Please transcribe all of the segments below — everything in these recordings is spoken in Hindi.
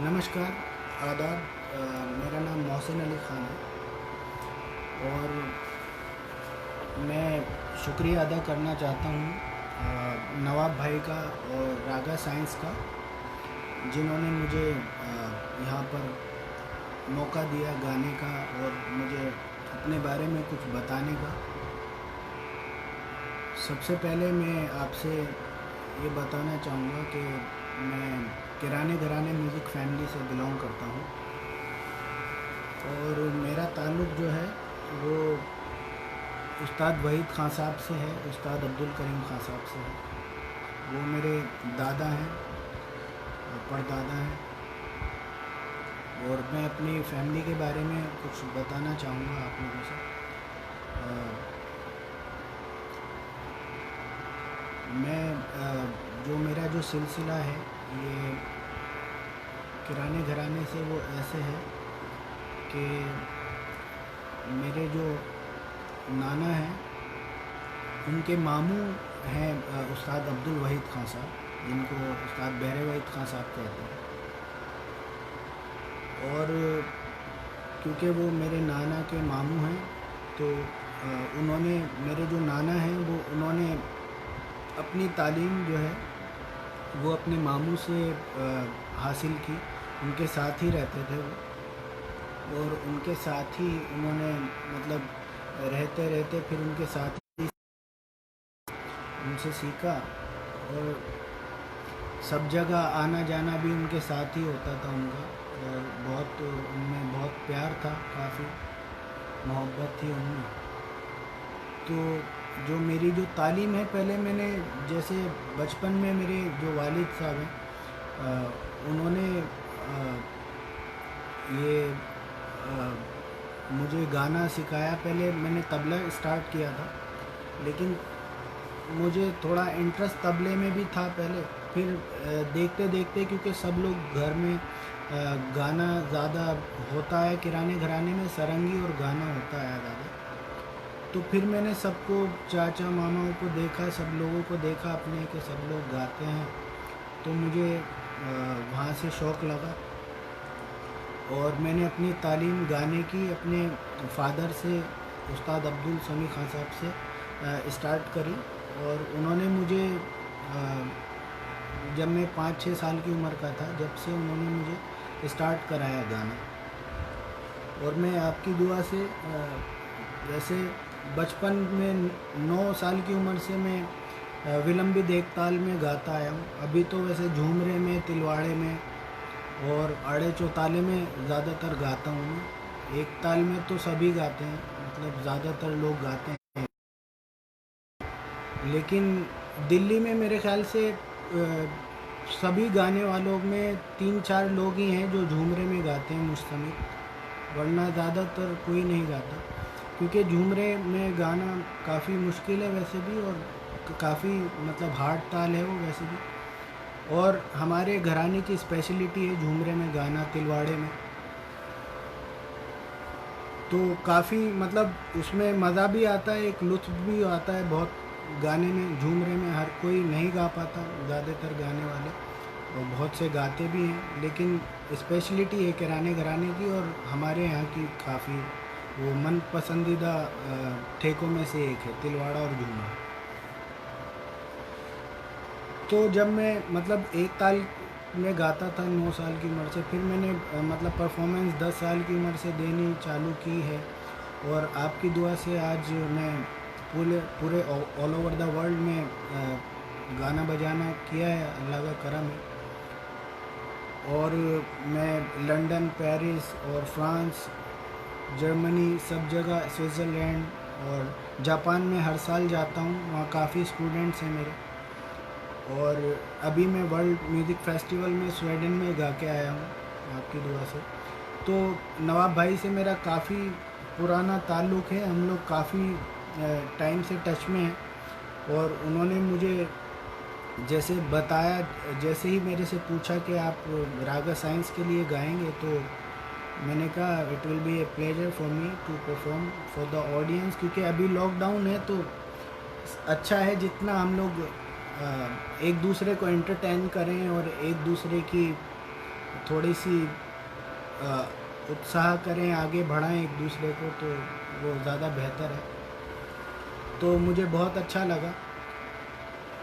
नमस्कार, आदाब। मेरा नाम मोहसिन अली ख़ान है और मैं शुक्रिया अदा करना चाहता हूँ नवाब भाई का और रागा साइंस का, जिन्होंने मुझे यहाँ पर मौका दिया गाने का और मुझे अपने बारे में कुछ बताने का। सबसे पहले मैं आपसे ये बताना चाहूँगा कि मैं किराने घराने म्यूज़िक फैमिली से बिलोंग करता हूँ और मेरा ताल्लुक़ जो है वो उस्ताद वहीद ख़ान साहब से है, उस्ताद अब्दुल करीम ख़ान साहब से है। वो मेरे दादा हैं और परदादा हैं और मैं अपनी फैमिली के बारे में कुछ बताना चाहूँगा आप लोगों से। जो मेरा जो सिलसिला है ये किराने घराने से वो ऐसे है कि मेरे जो नाना हैं उनके मामू हैं उस्ताद अब्दुल वहीद ख़ान साहब, जिनको उस्ताद बहरे वहीद ख़ान साहब कहते हैं। और क्योंकि वो मेरे नाना के मामू हैं तो उन्होंने, मेरे जो नाना हैं उन्होंने अपनी तालीम जो है वो अपने मामू से हासिल की। उनके साथ ही रहते थे वो और उनके साथ ही उन्होंने मतलब रहते रहते फिर उनके साथ ही उनसे सीखा और सब जगह आना जाना भी उनके साथ ही होता था उनका। और बहुत उनमें बहुत प्यार था, काफ़ी मोहब्बत थी उनमें। तो जो मेरी जो तालीम है, पहले मैंने जैसे बचपन में मेरे जो वालिद साहब हैं उन्होंने ये मुझे गाना सिखाया। पहले मैंने तबला स्टार्ट किया था, लेकिन मुझे थोड़ा इंटरेस्ट तबले में भी था पहले। फिर देखते देखते, क्योंकि सब लोग घर में गाना ज़्यादा होता है, किराने घराने में सरंगी और गाना होता है ज़्यादा, तो फिर मैंने सबको, चाचा मामाओं को देखा, सब लोगों को देखा अपने के सब लोग गाते हैं, तो मुझे वहाँ से शौक़ लगा और मैंने अपनी तालीम गाने की अपने फ़ादर से, उस्ताद अब्दुल समी ख़ान साहब से स्टार्ट करी। और उन्होंने मुझे जब मैं 5-6 साल की उम्र का था, जब से उन्होंने मुझे स्टार्ट कराया गाना। और मैं आपकी दुआ से वैसे बचपन में 9 साल की उम्र से मैं विलंबी देख ताल में गाता आया हूँ। अभी तो वैसे झूमरे में, तिलवाड़े में और आड़े चौताले में ज़्यादातर गाता हूँ मैं। एक ताल में तो सभी गाते हैं, मतलब ज़्यादातर लोग गाते हैं, लेकिन दिल्ली में मेरे ख़्याल से सभी गाने वालों में 3-4 लोग ही हैं जो झूमरे में गाते हैं मुश्तमिल, वरना ज़्यादातर कोई नहीं गाता। क्योंकि झूमरे में गाना काफ़ी मुश्किल है वैसे भी, और काफ़ी मतलब हार्ड ताल है वो वैसे भी। और हमारे घराने की स्पेशलिटी है झूमरे में गाना, तिलवाड़े में, तो काफ़ी मतलब उसमें मज़ा भी आता है, एक लुत्फ़ भी आता है बहुत गाने में। झूमरे में हर कोई नहीं गा पाता, ज़्यादातर गाने वाले, और बहुत से गाते भी हैं, लेकिन स्पेशलिटी है किराने घराने की और हमारे यहाँ की काफ़ी वो मन पसंदीदा ठेकों में से एक है, तिलवाड़ा और झूमर। तो जब मैं मतलब एक ताल में गाता था 9 साल की उम्र से, फिर मैंने मतलब परफॉर्मेंस 10 साल की उम्र से देनी चालू की है। और आपकी दुआ से आज मैं पूरे ऑल ओवर द वर्ल्ड में गाना बजाना किया है, अल्लाह का करम है। और मैं लंदन, पेरिस और फ्रांस, जर्मनी, सब जगह, स्विट्ज़रलैंड और जापान में हर साल जाता हूँ, वहाँ काफ़ी स्टूडेंट्स हैं मेरे। और अभी मैं वर्ल्ड म्यूज़िक फेस्टिवल में स्वीडन में गा के आया हूँ आपकी दुआ से। तो नवाब भाई से मेरा काफ़ी पुराना ताल्लुक़ है, हम लोग काफ़ी टाइम से टच में हैं। और उन्होंने मुझे जैसे बताया, जैसे ही मेरे से पूछा कि आप रागा साइंस के लिए गाएंगे, तो मैंने कहा it will be a pleasure for me to perform for the audience. क्योंकि अभी लॉकडाउन है, तो अच्छा है जितना हम लोग एक दूसरे को एंटरटेन करें और एक दूसरे की थोड़ी सी उत्साह करें, आगे बढ़ाएं एक दूसरे को, तो वो ज़्यादा बेहतर है। तो मुझे बहुत अच्छा लगा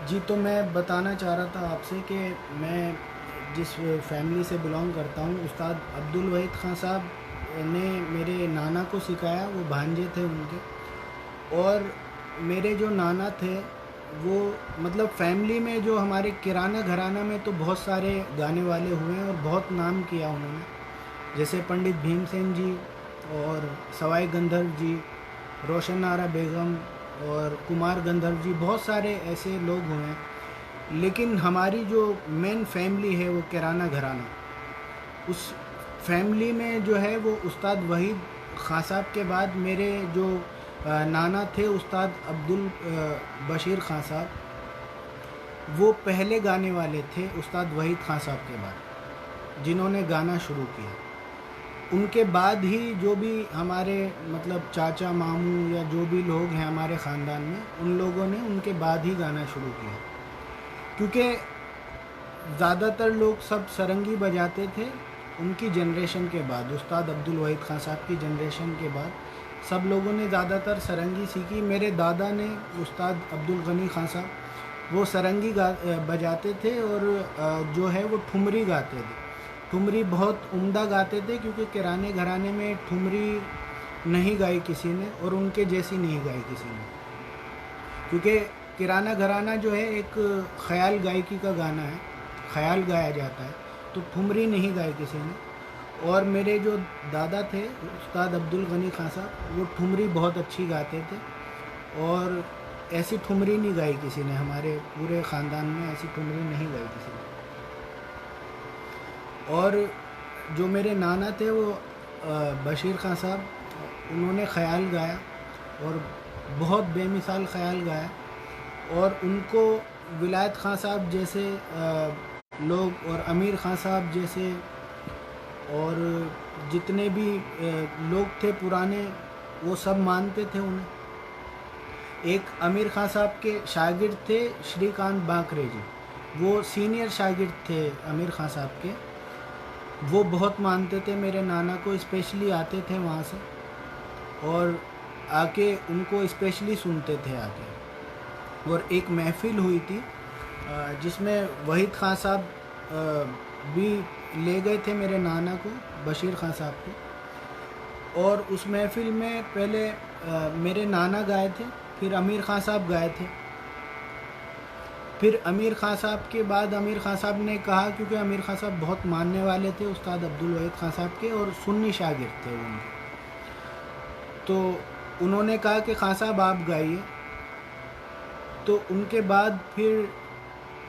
जी। तो मैं बताना चाह रहा था आपसे कि मैं जिस फैमिली से बिलोंग करता हूँ, उस्ताद अब्दुल वहीद ख़ान साहब ने मेरे नाना को सिखाया, वो भांजे थे उनके। और मेरे जो नाना थे वो मतलब फैमिली में जो हमारे किराना घराना में तो बहुत सारे गाने वाले हुए हैं और बहुत नाम किया उन्होंने, जैसे पंडित भीमसेन जी और सवाई गंधर्व जी, रोशन आरा बेगम और कुमार गंधर्व जी, बहुत सारे ऐसे लोग हुए हैं। लेकिन हमारी जो मेन फैमिली है वो किराना घराना, उस फैमिली में जो है वो उस्ताद वहीद ख़ान साहब के बाद मेरे जो नाना थे उस्ताद अब्दुल बशीर ख़ान साहब, वो पहले गाने वाले थे उस्ताद वहीद ख़ान साहब के बाद, जिन्होंने गाना शुरू किया। उनके बाद ही जो भी हमारे मतलब चाचा मामू या जो भी लोग हैं हमारे ख़ानदान में, उन लोगों ने उनके बाद ही गाना शुरू किया। क्योंकि ज़्यादातर लोग सब सरंगी बजाते थे उनकी जनरेशन के बाद, उस्ताद अब्दुल वहीद ख़ान साहब की जनरेशन के बाद सब लोगों ने ज़्यादातर सरंगी सीखी। मेरे दादा ने, उस्ताद अब्दुल गनी ख़ान साहब, वो सरंगी बजाते थे और जो है वो ठुमरी गाते थे। ठुमरी बहुत उम्दा गाते थे, क्योंकि किराने घराने में ठुमरी नहीं गाई किसी ने और उनके जैसी नहीं गाई किसी ने। क्योंकि किराना घराना जो है एक ख़याल गायकी का गाना है, ख़याल गाया जाता है, तो ठुमरी नहीं गाई किसी ने। और मेरे जो दादा थे उस्ताद अब्दुल गनी ख़ान साहब, वो ठुमरी बहुत अच्छी गाते थे और ऐसी ठुमरी नहीं गाई किसी ने, हमारे पूरे ख़ानदान में ऐसी ठुमरी नहीं गाई किसी ने। और जो मेरे नाना थे वो बशीर ख़ान साहब, उन्होंने ख़याल गाया और बहुत बेमिसाल ख़याल गाया। और उनको विलायत ख़ान साहब जैसे लोग और अमीर ख़ान साहब जैसे और जितने भी लोग थे पुराने, वो सब मानते थे उन्हें। एक अमीर ख़ान साहब के शागिर्द थे श्रीकांत बांकरे जी, वो सीनियर शागिर्द थे अमीर ख़ान साहब के। वो बहुत मानते थे मेरे नाना को, स्पेशली आते थे वहाँ से और आके उनको स्पेशली सुनते थे आके। और एक महफ़िल हुई थी जिसमें वहीद ख़ान साहब भी ले गए थे मेरे नाना को, बशीर ख़ान साहब को। और उस महफ़िल में पहले मेरे नाना गाए थे, फिर अमीर ख़ान साहब गाए थे। फिर अमीर ख़ान साहब के बाद अमीर ख़ान साहब ने कहा, क्योंकि अमीर ख़ान साहब बहुत मानने वाले थे उस्ताद अब्दुल वहीद ख़ान साहब के और सुन्नी शागिर्द थे उनके, तो उन्होंने कहा कि ख़ान साहब आप गाइए। तो उनके बाद फिर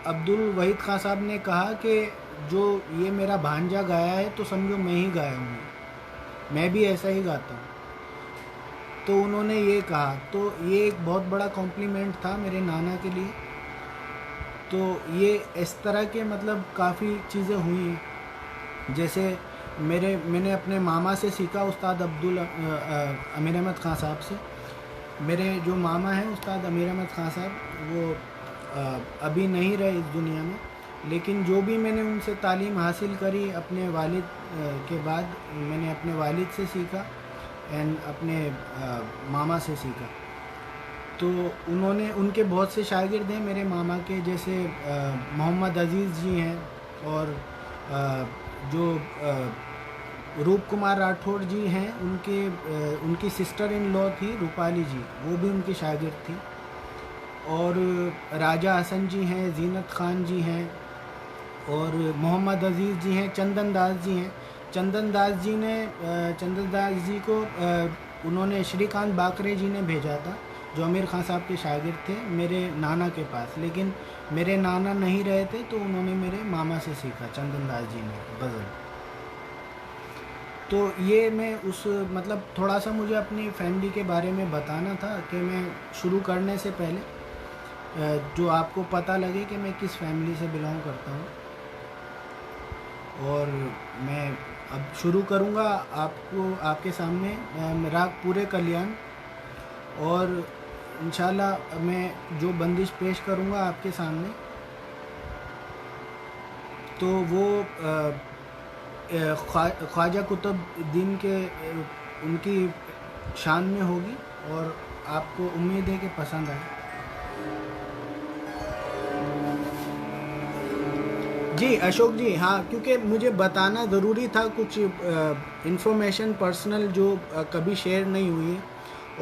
अब्दुल वहीद ख़ान साहब ने कहा कि जो ये मेरा भांजा गाया है तो समझो मैं ही गाया हूँ, मैं भी ऐसा ही गाता हूँ। तो उन्होंने ये कहा, तो ये एक बहुत बड़ा कॉम्प्लीमेंट था मेरे नाना के लिए। तो ये इस तरह के मतलब काफ़ी चीज़ें हुई हैं। जैसे मैंने अपने मामा से सीखा, उस्ताद अमीर अहमद ख़ान साहब से। मेरे जो मामा हैं उस्ताद अमीर अहमद ख़ान साहब, वो अभी नहीं रहे इस दुनिया में, लेकिन जो भी मैंने उनसे तालीम हासिल करी अपने वालिद के बाद, मैंने अपने वालिद से सीखा एंड अपने मामा से सीखा। तो उनके बहुत से शागिर्द हैं मेरे मामा के, जैसे मोहम्मद अज़ीज़ जी हैं और जो रूप कुमार राठौड़ जी हैं, उनकी सिस्टर इन लॉ थी रूपाली जी, वो भी उनकी शागिर्द थी। और राजा हसन जी हैं, जीनत ख़ान जी हैं और मोहम्मद अज़ीज़ जी हैं, चंदन दास जी हैं। चंदन दास जी को उन्होंने श्रीकांत बाकरे जी ने भेजा था, जो अमीर ख़ान साहब के शागिर्द थे मेरे नाना के पास, लेकिन मेरे नाना नहीं रहे थे तो उन्होंने मेरे मामा से सीखा, चंदन दास जी ने गज़ल। तो ये मैं उस मतलब थोड़ा सा मुझे अपनी फैमिली के बारे में बताना था कि मैं शुरू करने से पहले जो आपको पता लगे कि मैं किस फैमिली से बिलोंग करता हूँ। और मैं अब शुरू करूँगा आपके सामने राग पूरे कल्याण, और इंशाल्लाह मैं जो बंदिश पेश करूँगा आपके सामने, तो वो ख्वाजा कुतुबुद्दीन के उनकी शान में होगी और आपको उम्मीद है कि पसंद आए। जी अशोक जी, हाँ, क्योंकि मुझे बताना ज़रूरी था कुछ इन्फॉर्मेशन पर्सनल जो कभी शेयर नहीं हुई है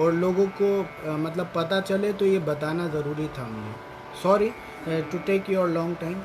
और लोगों को मतलब पता चले, तो ये बताना ज़रूरी था मुझे। Sorry to take your long time.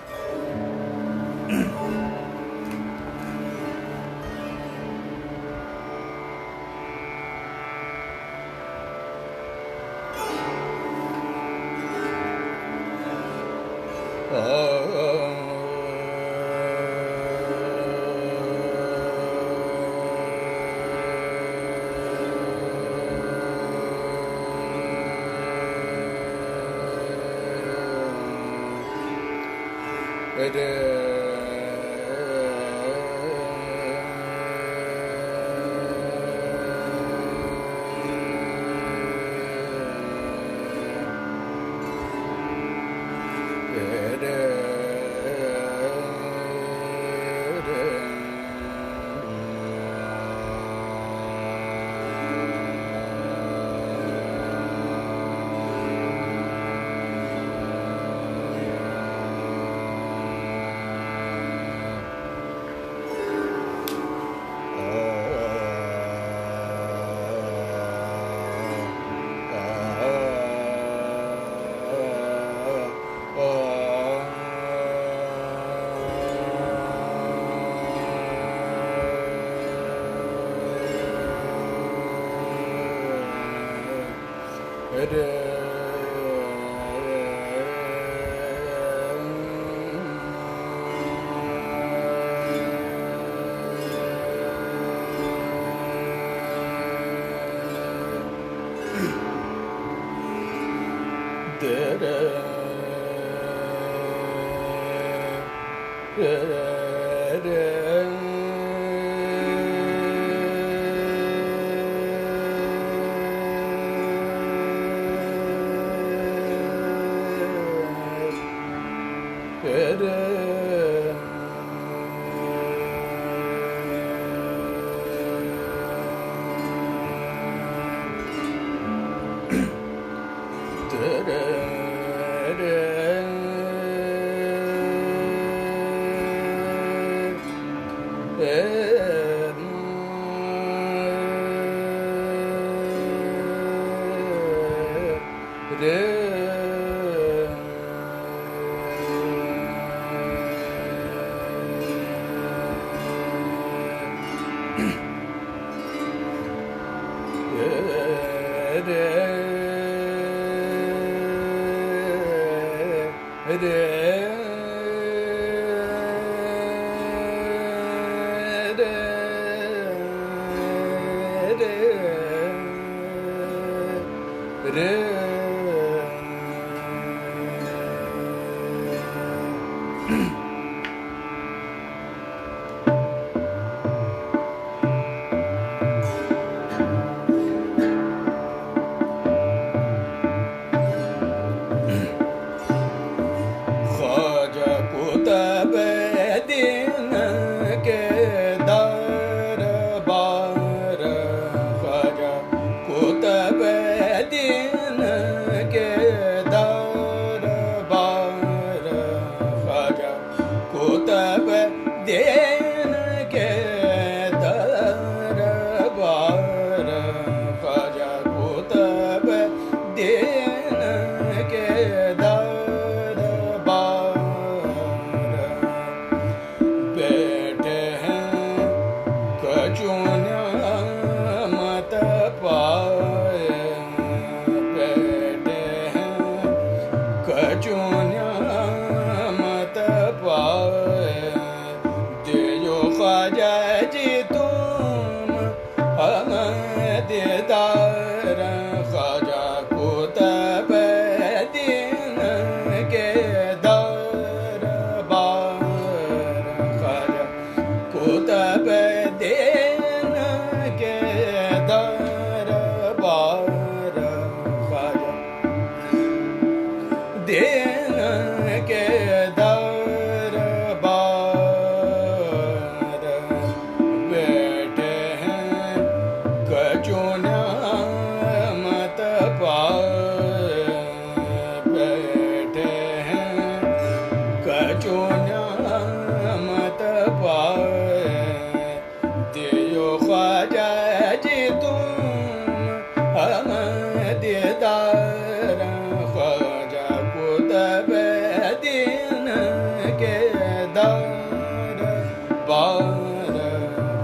बार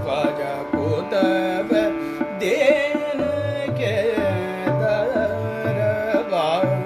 ख्वाजा कुतुब दीन के दरबार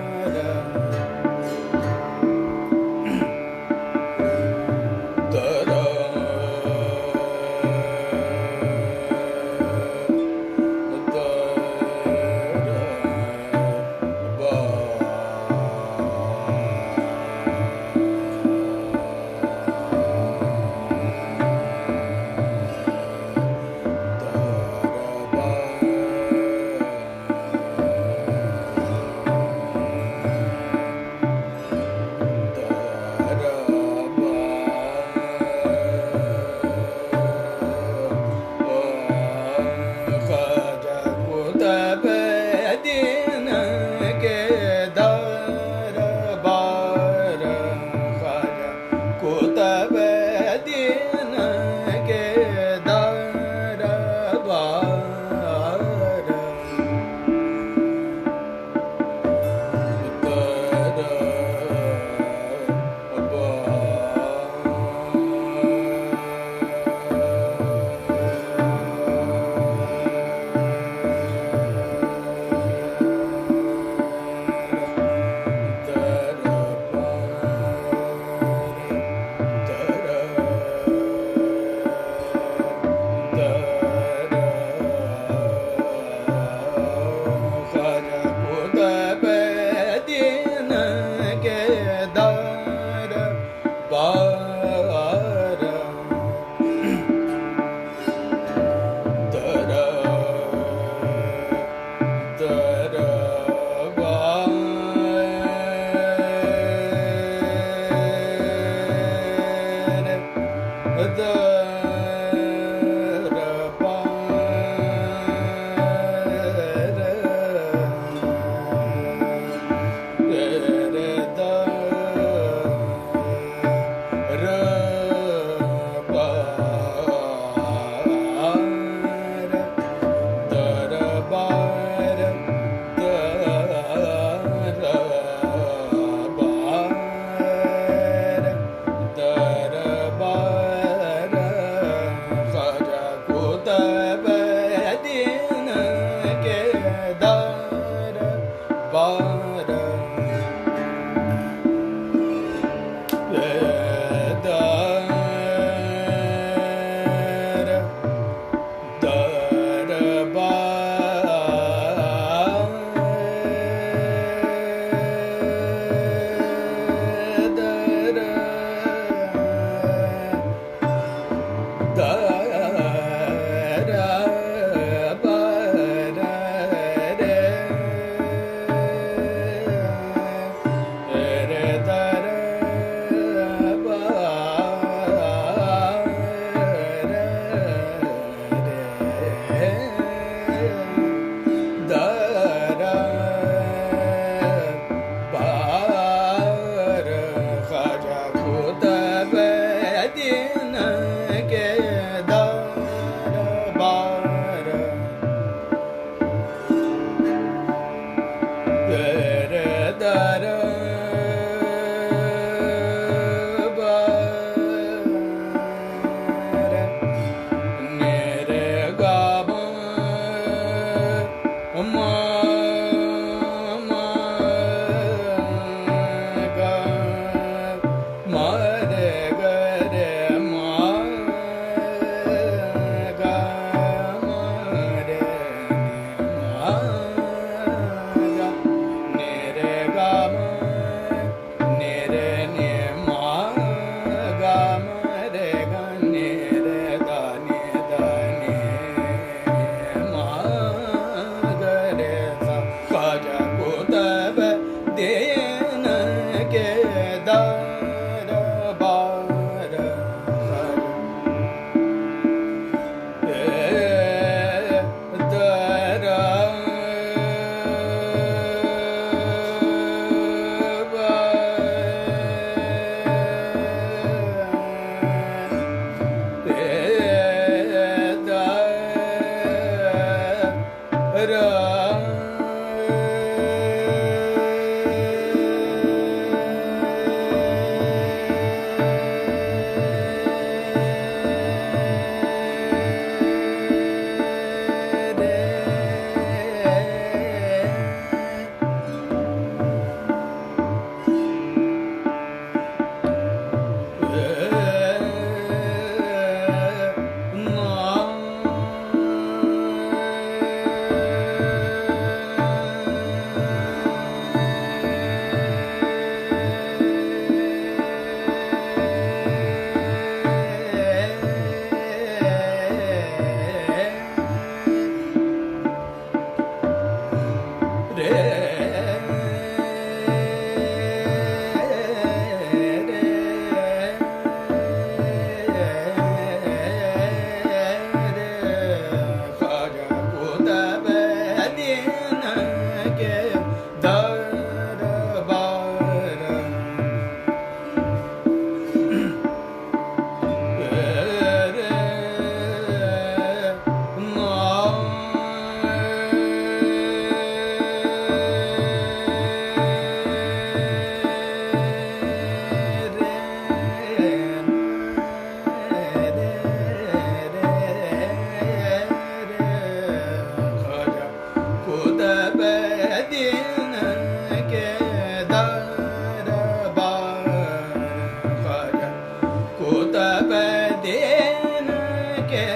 के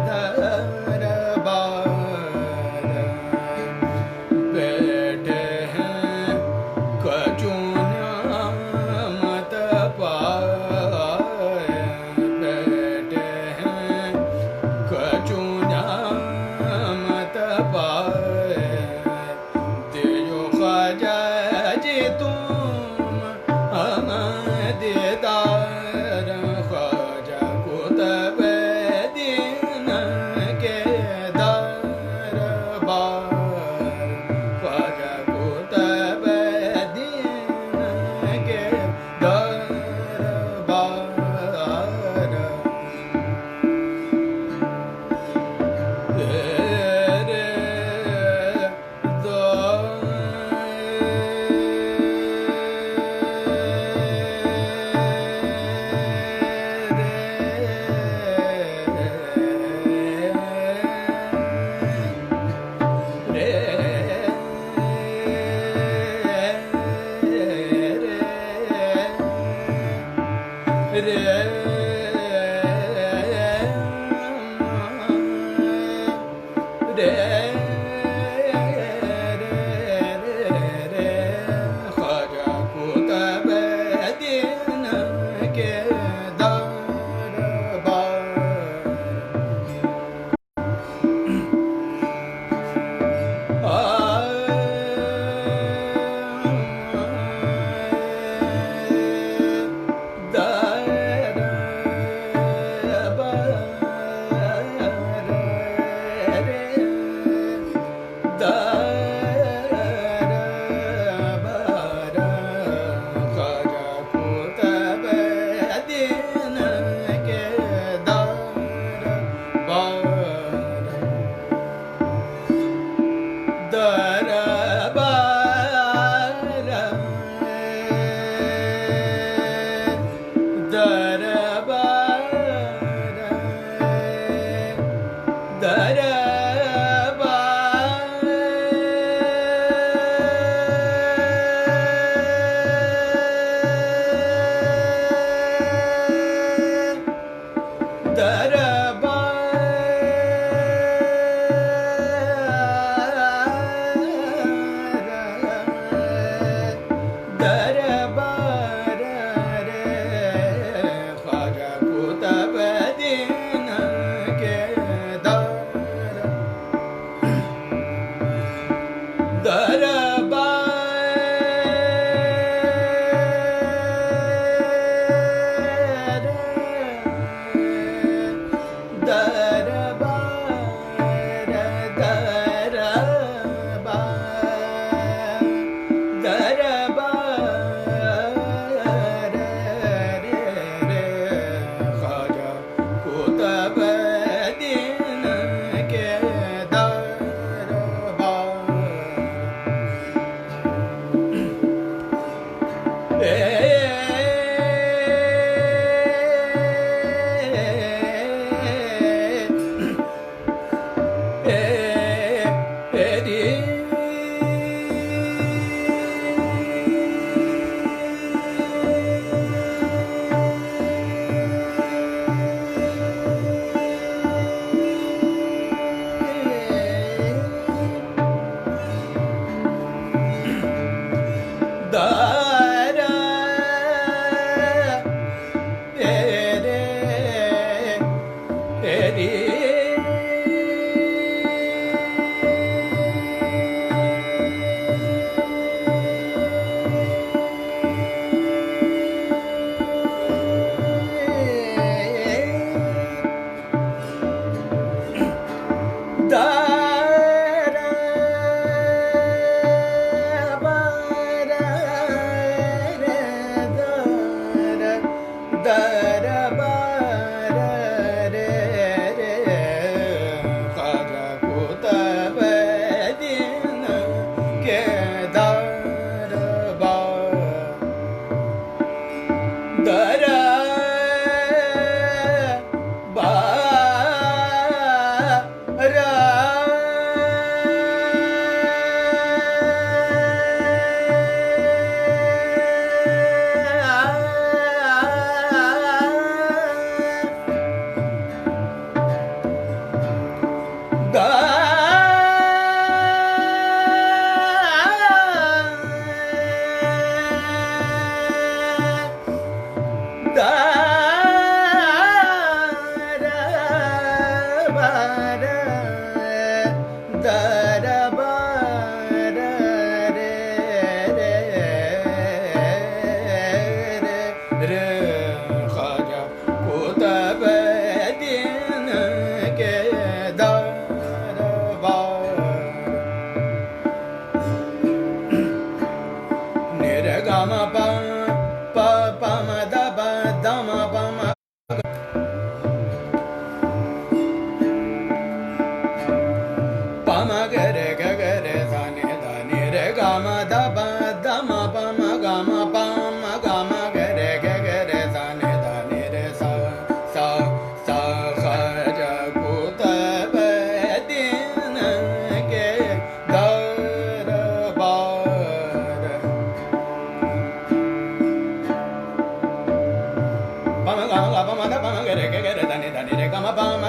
दरबार बैठे हैं कछु न्यामत पाए, बैठे हैं कछु न्यामत पाए। दियो ख्वाजा जी तुम हम दीदार, ख्वाजा कुतुब दीन के दरबार, ख्वाजा कुतुब दीन के दरबार। रे दो ख्वाजा कुतुब दीन के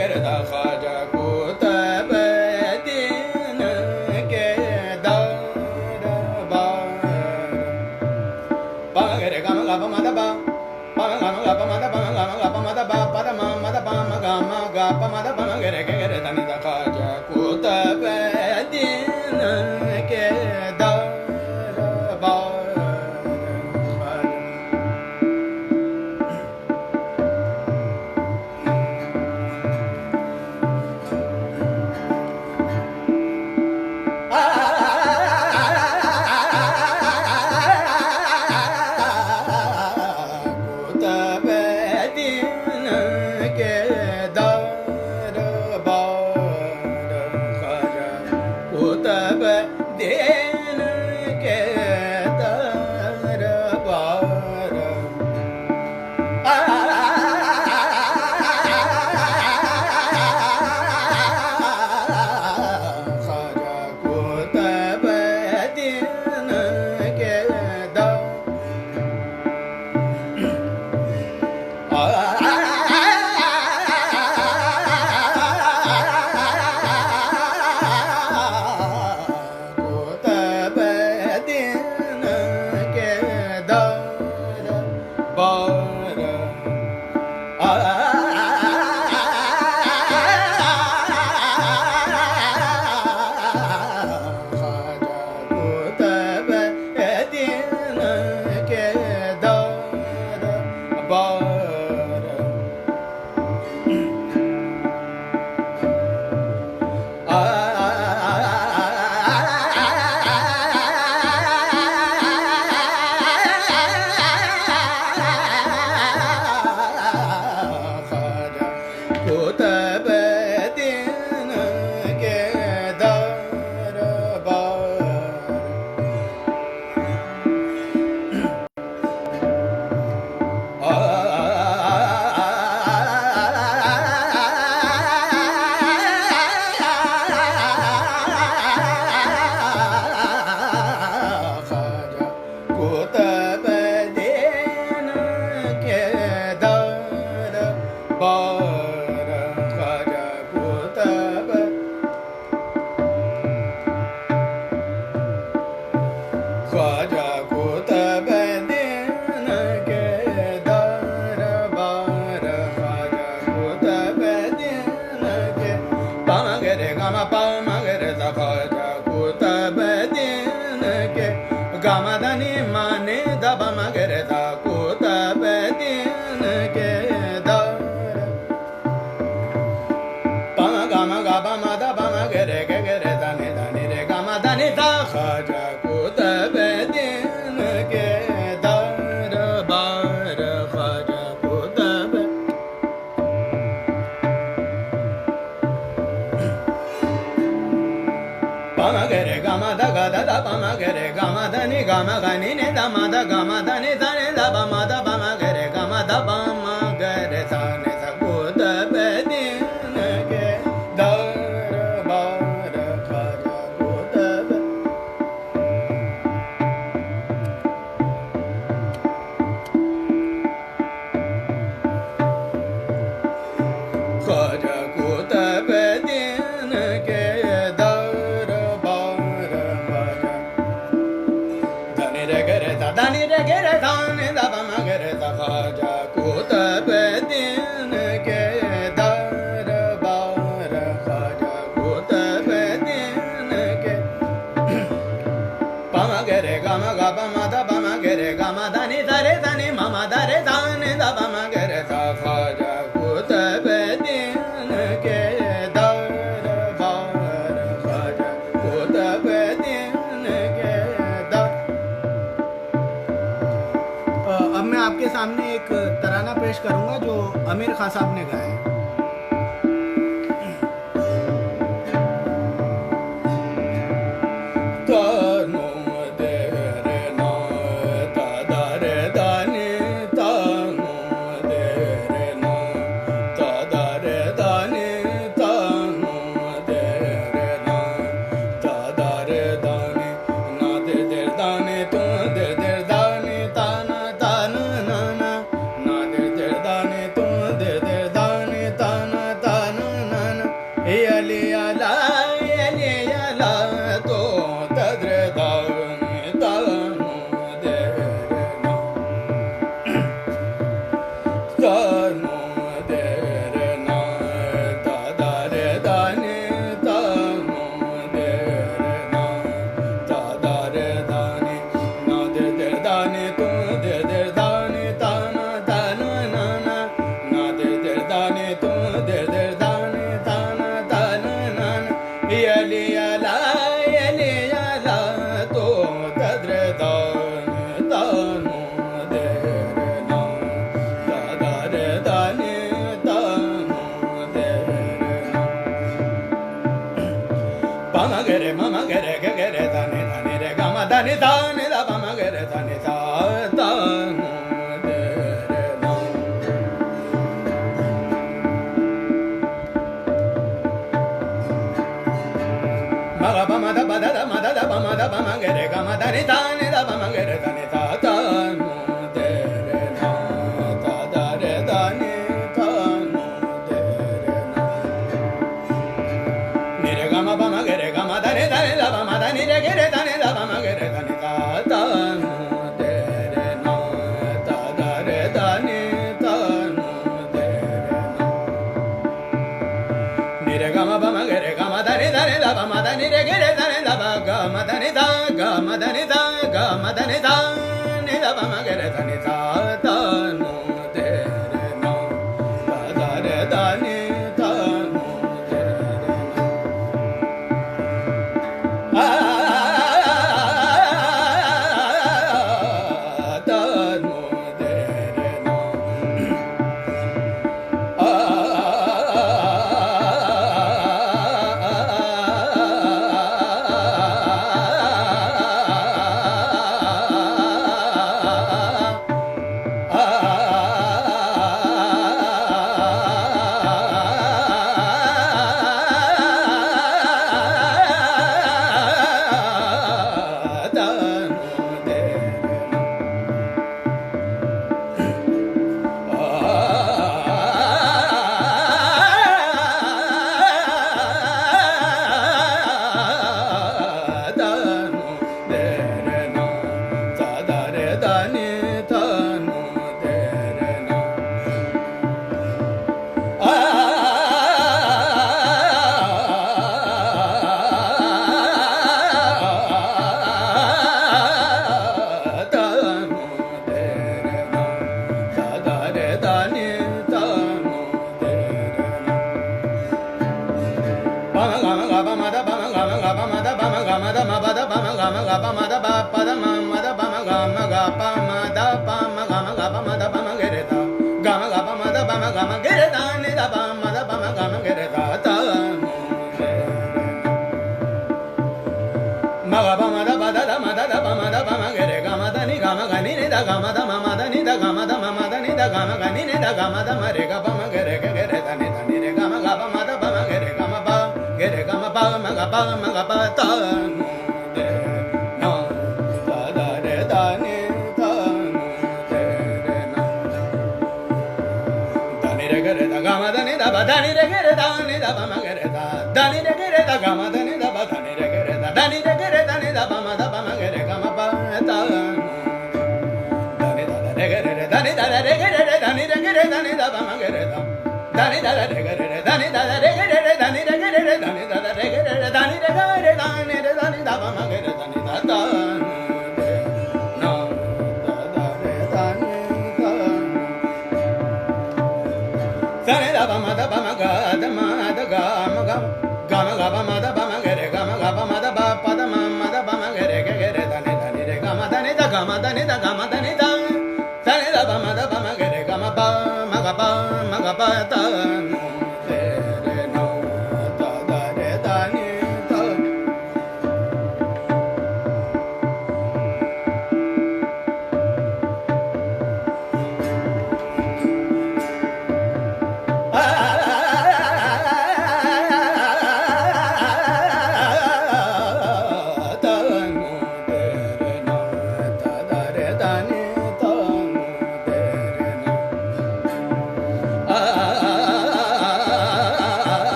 गर दा ख्वाजा कुतुब दीन के दरबार पगर गम गप मद बा पम गम गप मद पम गम गप मद बा पद म मद पम गम गप मद पम गर धनि दा ख्वाजा कुतुब दीन के दरबार ख्वाजा कुतुब दीन के दरबार ख्वाजा कुतुब दीन के पम गर गम पम गर दा ख्वाजा कुतुब दीन के गम धनि माने दब मगर दा कुतुब दीन के दर पम गम गब मद पम गर गर धनि धनि रे गम धनि दा ख्वाजा कुतुब दीन के दरबार ख्वाजा कुतुब पम गर गम द गद द पम गर गम धनि गम गनि ने द मद गम धनि धनि द पम द पम गर गम द पम गर धनि द कुतुब दीन के दरबार ख्वाजा कुतुब ख्वाजा कुतुब दीन के दरबार ख्वाजा धनि रे गर धनि रे गर धनि द पम गर द ख्वाजा कुतुब दीन के दरबार ख्वाजा कुतुब दीन के पम गर गम ग पम द पम गर गम धनि धरे धनि मम धरे धनि द पम गर द ख्वाजा कुतुब दीन के दरबार ख्वाजा कुतुब दीन के दर अब मैं आपके सामने एक तराना पेश करूंगा जो आमिर खान साहब ने गाया है। तानो दे रे ना ता दा रे दानी तानो दे रे ना ता दा रे दानी तानो दे रे ना ता दा रे दानी ना दे दे दानी तू दे दे दानी ताना ताना ना ना ना दे दे दानी तू दे दे दानी gere mama gere gere dani dani re gama dani dani da mama gere dani da da no de re no maga bama da bada da mada da bama gere gama dani dani da bama gere dani da da no de re no da da re dani da no de re no ni re gama bama gere gama dani dani da bama dani re gere dani da bama gere dani da da no de re no da da re dani da no de re no ni re gama bama gere gama dani dani da bama dani re gere dani da ba gama dani da gama dani da gama dani da ni da bama gere dani da da no de re no da da re dani da no de re no da no de re no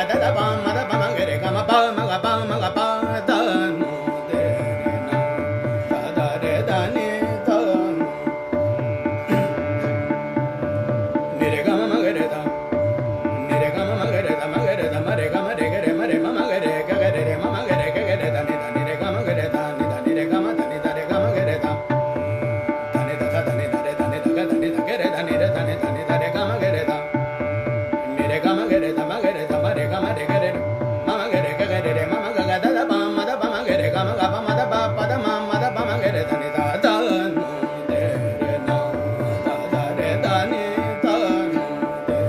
da da ba ma da ba ma ga re ga ma ga pa da no de re na da da re da ni da no ni re ga ma ga re da ni re ga ma ga re da ma re ga ma re ga re ma re ma ga re ga re ma ga re ga re da ni re ga ma ga re da ni re ga ma da ni da re ga ma ga re da da ni da da ni da re da ni da ga da ni da ga re da ni re da ni da re ga ma ga re da ni re ga ma ga re da ma re ga ma re ga re ma ga re ga re ma ga ga da da ba ma ga re ga ma da ba pa da ma ba ma ga re da ni da da no de re na da da re da ni da no de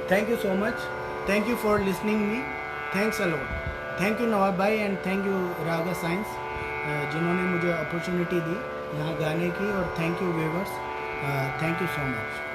Thank you so much. Thank you for listening me. Thanks a lot. Thank you नवाब भाई and thank you Raga science जिन्होंने मुझे अपॉर्चुनिटी दी यहाँ गाने की, और thank you viewers, thank you so much.